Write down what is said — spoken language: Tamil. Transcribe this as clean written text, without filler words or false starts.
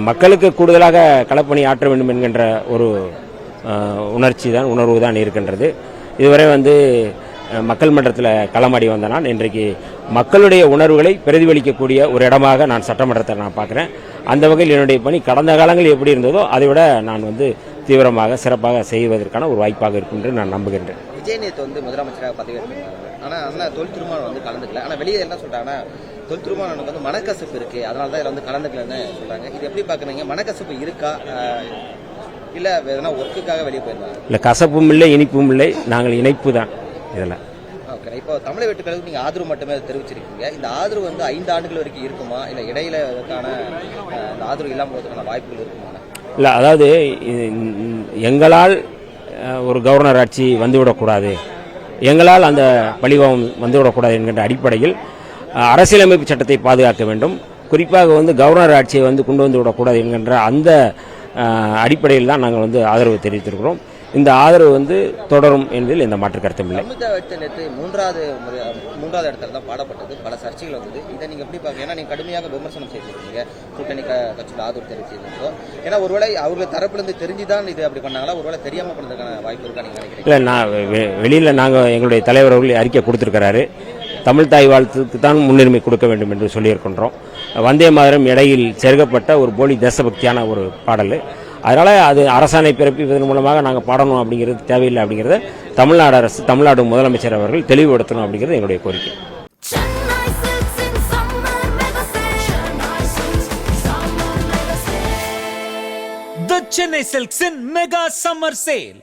மக்களுக்கு கூடுதலாக களப்பணி ஆற்ற வேண்டும் என்கின்ற ஒரு உணர்வு தான் இருக்கின்றது. இதுவரை மக்கள் மன்றத்தில் களமாடி வந்த நான் இன்றைக்கு மக்களுடைய உணர்வுகளை பிரதிபலிக்கக்கூடிய ஒரு இடமாக நான் சட்டமன்றத்தை நான் பார்க்குறேன். அந்த வகையில் என்னுடைய பணி கடந்த காலங்களில் எப்படி இருந்ததோ அதை விட நான் தீவிரமாக சிறப்பாக செய்வதற்கான ஒரு வாய்ப்பாக இருக்கும் என்று நான் நம்புகின்றேன். விஜய் நேற்று முதலமைச்சராக பதவியேற்றாங்க. ஆனால் அண்ணா தொல் திருமாவளவன் கலந்துக்கல. ஆனால் வெளியே என்ன சொல்றாங்கன்னா தொல் திருமாவளவனுக்கு மனக்கசப்பு இருக்கு, அதனால தான் இதில் கலந்துக்கலன்னு சொல்றாங்க. இது எப்படி பார்க்குறீங்க? மனக்கசப்பு இருக்கா இல்லை எதனா ஒர்க்குக்காக வெளியே போயிருந்தாங்க? இல்லை, கசப்பும் இல்லை இனிப்பும் இல்லை, நாங்கள் இணைப்பு தான் இதில். ஓகே, இப்போ தமிழக வெட்டுக்களுக்கு நீங்கள் ஆதரவு மட்டுமே தெரிவிச்சிருக்கீங்க. இந்த ஆதரவு 5 ஆண்டுகள் வரைக்கும் இருக்குமா, இல்லை இடையில இதற்கான இந்த ஆதரவு இல்லாமல் போவதற்கான வாய்ப்புகள் இருக்குமா? இல்லை, அதாவது எங்களால் ஒரு கவர்னர் ஆட்சி வந்துவிடக்கூடாது, எங்களால் அந்த பழிவாகம் வந்துவிடக்கூடாது என்கின்ற அடிப்படையில் அரசியலமைப்பு சட்டத்தை பாதுகாக்க வேண்டும். குறிப்பாக கவர்னர் ஆட்சியை கொண்டு வந்து விடக்கூடாது என்கின்ற அந்த அடிப்படையில் தான் நாங்கள் ஆதரவு தெரிவித்திருக்கிறோம். இந்த ஆதரவு தொடரும் என்பதில் எந்த மாற்று கருத்தும் இல்லை. மூன்றாவது இடத்துல தான் பாடப்பட்டது, பல சர்ச்சைகள் வந்தது. இதை நீங்க எப்படி பாக்க? ஏன்னா நீங்க கடுமையாக விமர்சனம் செய்திருக்கீங்க, கூட்டணி கட்சியில் ஆதரவு தெரிவிச்சிருக்கோம். ஏன்னா ஒருவேளை அவங்க தரப்புல இருந்து தெரிஞ்சுதான் இது அப்படி பண்ணாங்களா, ஒருவேளை தெரியாம பண்ணதுக்கான வாய்ப்பு இருக்கா நீங்க நினைக்கிறீங்க? இல்லை, நான் வெளியில் நாங்கள் எங்களுடைய தலைவர் அவர்கள் அறிக்கை கொடுத்திருக்கிறாரு. தமிழ் தாய் வாழ்த்துக்கு தான் முன்னுரிமை கொடுக்க வேண்டும் என்று சொல்லியிருக்கின்றோம். வந்தே மாதரம் இடையில் செருகப்பட்ட ஒரு போலி தேசபக்தியான ஒரு பாடல். அதனால் அது அரசாணை பிறப்பிப்பதன் மூலமாக நாங்கள் பாடணும் அப்படிங்கிறது தேவையில்லை அப்படிங்கிறத தமிழ்நாடு அரசு, தமிழ்நாடு முதலமைச்சர் அவர்கள் தெளிவுபடுத்தணும் அப்படிங்கிறது எங்களுடைய கோரிக்கை. The Chennai Silks in Mega Summer Sale.